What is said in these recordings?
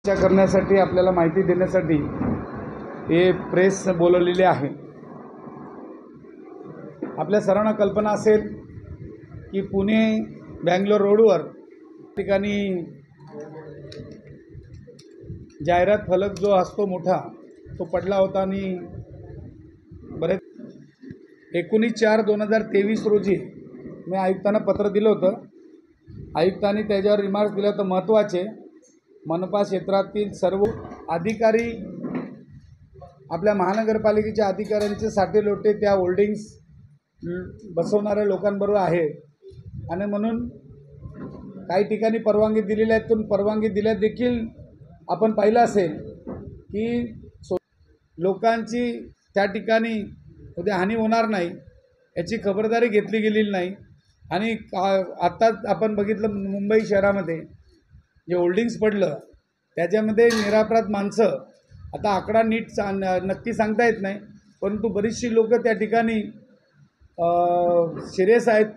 चर्चा करण्यासाठी आपल्याला माहिती देण्यासाठी हे प्रेस बोलवलेली आहे। आपल्या सर्वांना कल्पना असेल की पुणे बँगलोर रोडवर ठिकाणी जाहिरात फलक जो असतो मोठा तो पडला होता आणि बरेच 19/4/2023 रोजी मी आयुक्तांना पत्र दिलं होतं। आयुक्तांनी त्याच्यावर रिमार्क्स दिले होते महत्त्वाचे। मनपा क्षेत्रातील सर्व अधिकारी आपल्या महानगरपालिकेच्या अधिकाऱ्यांचे साठे लोटे त्या होल्डिंग्स बसवणाऱ्या लोकांबरोबर आहे आणि म्हणून काही ठिकाणी परवानगी दिलेली आहे। पण परवानगी दिल्या देखील आपण पाहिलं असेल की लोकांची त्या ठिकाणी उद्या हानी होणार नाही याची खबरदारी घेतली गेलेली नाही। आणि आत्ताच आपण बघितलं मुंबई शहरामध्ये जे होल्डिंग्स पडलं त्याच्यामध्ये निरपराध माणसं, आता आकडा नीट नक्की सांगता येत नाही, परंतु बरीचशी लोक त्या ठिकाणी सिरियस आहेत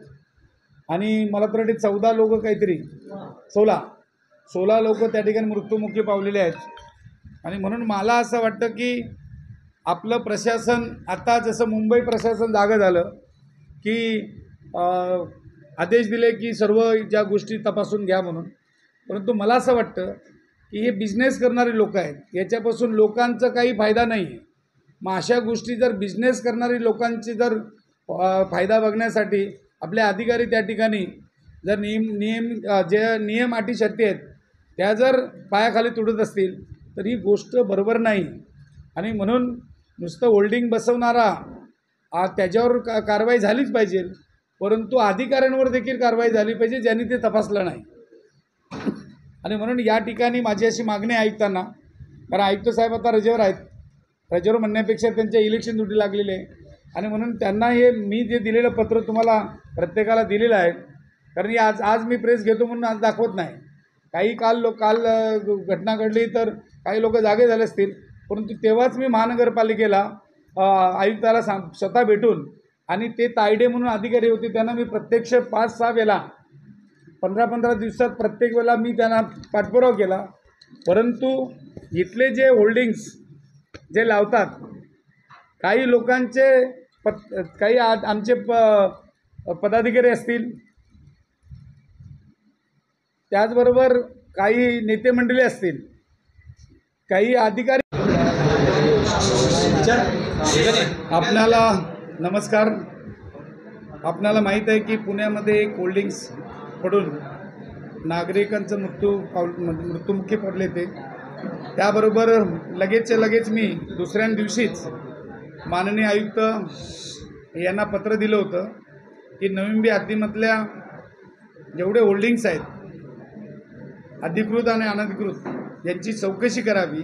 आणि मला तर वाटते 14 लोक काहीतरी 16 लोक त्या ठिकाणी मृत्युमुखी पावलेले आहेत। आणि म्हणून मला असं वाटतं की आपलं प्रशासन आता जसं मुंबई प्रशासन जागं झालं की आदेश दिले की सर्व ज्या गोष्टी तपासून घ्या म्हणून, परंतु मला असं वाटतं की हे बिझनेस करणारे लोक आहेत, याच्यापासून लोकांचा काही फायदा नाही आहे। मग अशा गोष्टी जर बिझनेस करणारी लोकांची जर फायदा बघण्यासाठी आपले अधिकारी त्या ठिकाणी जर नियम अटी शर्ती आहेत त्या जर पायाखाली तुडत असतील तर ही गोष्ट बरोबर नाही। आणि म्हणून नुसतं होल्डिंग बसवणारा त्याच्यावर कारवाई झालीच पाहिजे, परंतु अधिकाऱ्यांवर देखील कारवाई झाली पाहिजे ज्यांनी ते तपासलं नाही। आणि म्हणून या ठिकाणी माझी अशी मागणी आहे आयुक्तांना, कारण आयुक्त साहेब आता रजेवर आहेत, रजेवर म्हणण्यापेक्षा त्यांच्या इलेक्शन ड्युटी लागलेली आहे आणि म्हणून त्यांना हे मी जे दिलेलं पत्र तुम्हाला प्रत्येकाला दिलेलं आहे, कारण आज मी प्रेस घेतो म्हणून आज दाखवत नाही। काही काल घटना घडली तर काही लोक जागे झाले असतील, परंतु तेव्हाच मी महानगरपालिकेला आयुक्ताला स्वतः भेटून आणि ते तायडे म्हणून अधिकारी होते त्यांना मी प्रत्यक्ष 5-6 वेळा 15-15 दिवसात प्रत्येक वेळेला मी त्यांना पाठपुरावा केला। परंतु इथले जे होल्डिंग्स जे लावतात काही लोकांचे काही आमचे पदाधिकारी असतील, त्याचबरोबर काही नेते मंडळी असतील, काही अधिकारी। आपल्याला नमस्कार, आपल्याला माहीत आहे की पुण्यामध्ये एक होल्डिंग्स पडून नागरिकांचं मृत्युमुखी पडले ते, त्याबरोबर लगेच मी दुसऱ्या दिवशीच माननीय आयुक्त यांना पत्र दिलं होतं की नवी हद्दीमधल्या जेवढे होल्डिंग्स आहेत अधिकृत आणि अनधिकृत यांची चौकशी करावी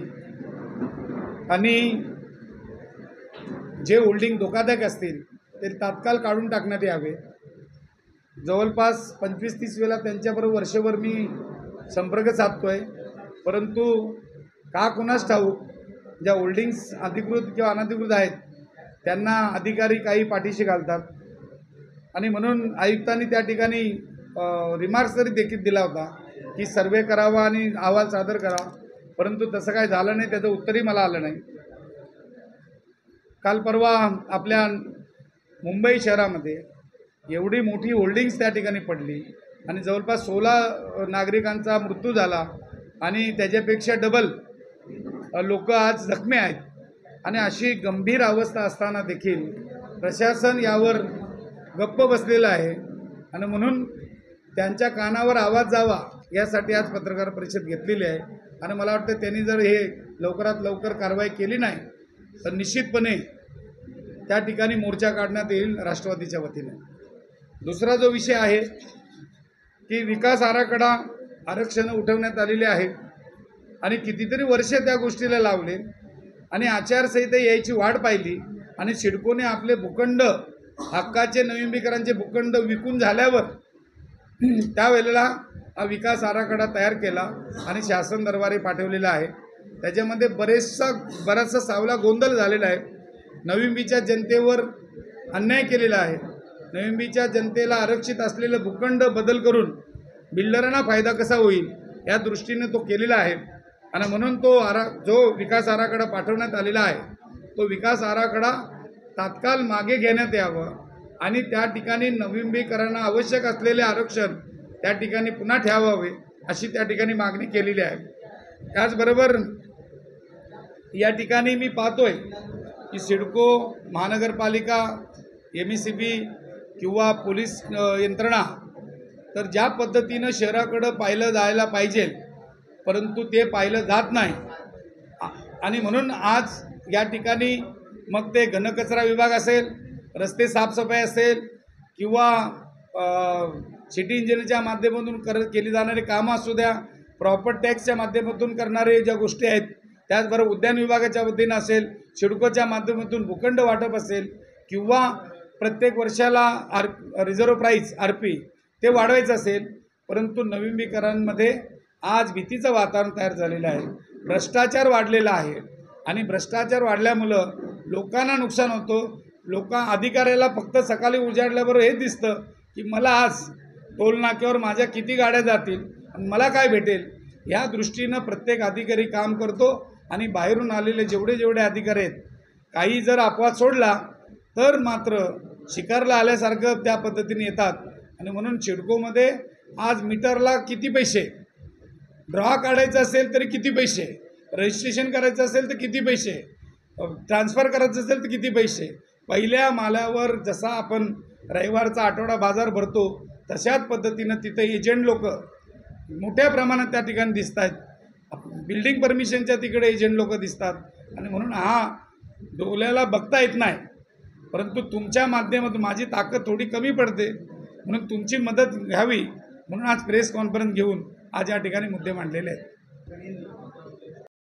आणि जे होल्डिंग धोकादायक असतील ते तात्काळ काढून टाकण्यात यावे। जवळपास 25-30 वेळा त्यांच्याबरोबर वर्षभर मी संपर्क साधतोय, परंतु का कुणास ठाऊक ज्या होल्डिंग्स अधिकृत किंवा अनधिकृत आहेत त्यांना अधिकारी काही पाठीशी घालतात। आणि म्हणून आयुक्तांनी त्या ठिकाणी रिमार्क्स तरी देखील दिला होता की सर्वे करावा आणि अहवाल सादर करावा, परंतु तसं काय झालं नाही, त्याचं उत्तरही मला आलं नाही। काल परवा आपल्या मुंबई शहरामध्ये एवढी मोठी होल्डिंग्स त्या ठिकाणी पडली आणि जवळपास 16 नागरिकांचा मृत्यू झाला आणि त्याच्यापेक्षा डबल लोक आज जखमी आहेत। आणि अशी गंभीर अवस्था असताना देखील प्रशासन यावर गप्प बसलेलं आहे आणि म्हणून त्यांच्या कानावर आवाज जावा यासाठी आज पत्रकार परिषद घेतलेली आहे। आणि मला वाटतं त्यांनी जर हे लवकरात लवकर कारवाई केली नाही तर निश्चितपणे त्या ठिकाणी मोर्चा काढण्यात येईल राष्ट्रवादीच्या वतीने। दुसरा जो विषय आहे की विकास आराखडा आरक्षण उठवण्यात आलेले आहे आणि कितीतरी वर्ष त्या गोष्टीला लावले आणि आचारसंहिता यायची वाट पाहिली आणि सिडकोने आपले भूखंड हक्काचे नवीनबीकरांचे भूखंड विकून झाल्यावर त्यावेळेला हा विकास आराखडा तयार केला आणि शासन दरबारी पाठवलेला आहे। त्याच्यामध्ये बराचसा सावला गोंधळ झालेला आहे। नवीनबीच्या जनतेवर अन्याय केलेला आहे। नवीनबीच्या जनतेला आरक्षित असलेले भूखंड बदल करून बिल्डरांना फायदा कसा होईल या दृष्टीने तो केलेला आहे आणि म्हणून तो जो विकास आराखडा पाठवण्यात आलेला आहे तो विकास आराखडा तात्काळ मागे घेण्यात यावं आणि त्या ठिकाणी नवीनीकरण आवश्यक असलेले आरक्षण त्या ठिकाणी पुन्हा ठेवावे अशी त्या ठिकाणी मागणी केलेली आहे. त्याचबरोबर या ठिकाणी मी पाहतोय की सिडको, महानगरपालिका, MSCB किंवा पोलीस यंत्रणा तर ज्या पद्धतीनं शहराकडं पाहिलं जायला पाहिजे परंतु ते पाहिलं जात नाही आणि म्हणून आज या ठिकाणी मग ते घनकचरा विभाग असेल, रस्ते साफसफाई असेल किंवा सिटी इंजिनच्या माध्यमातून केली जाणारी कामं असू द्या, प्रॉपर्टी टॅक्सच्या माध्यमातून करणारे ज्या गोष्टी आहेत, त्याचबरोबर उद्यान विभागाच्या वतीनं असेल, सिडकोच्या माध्यमातून भूखंड वाटप असेल किंवा प्रत्येक वर्षाला रिझर्व्ह प्राईस RP ते वाढवायचं असेल, परंतु नवीनीकरणामध्ये आज भीतीचं वातावरण तयार झालेलं आहे. भ्रष्टाचार वाढलेला आहे आणि भ्रष्टाचार वाढल्यामुळं लोकांना नुकसान होतं. अधिकाऱ्याला फक्त सकाळी उजाडल्याबरोबर हे दिसतं की मला आज टोलनाक्यावर माझ्या किती गाड्या जातील आणि मला काय भेटेल, या दृष्टीनं प्रत्येक अधिकारी काम करतो आणि बाहेरून आलेले जेवढे अधिकारी आहेत काही जर अपवाद सोडला तर मात्र शिकारला आल्यासारखं त्या पद्धतीने येतात. आणि म्हणून सिडकोमध्ये आज मीटरला किती पैसे, ड्रॉ काढायचं असेल तरी किती पैसे, रजिस्ट्रेशन करायचं असेल तर किती पैसे, ट्रान्सफर करायचं असेल तर किती पैसे. पहिल्या माल्यावर जसा आपण रविवारचा आठवडा बाजार भरतो तशाच पद्धतीनं तिथे एजंट लोक मोठ्या प्रमाणात त्या ठिकाणी दिसत आहेत. बिल्डिंग परमिशनच्या तिकडे एजंट लोक दिसतात आणि म्हणून हा डोळ्याला बघता येत नाही, परंतु तुमच्या माध्यमातून माझी ताकद थोडी कमी पडते म्हणून तुमची मदत घ्यावी म्हणून आज प्रेस कॉन्फरन्स घेऊन आज या ठिकाणी मुद्दे मांडलेले आहेत.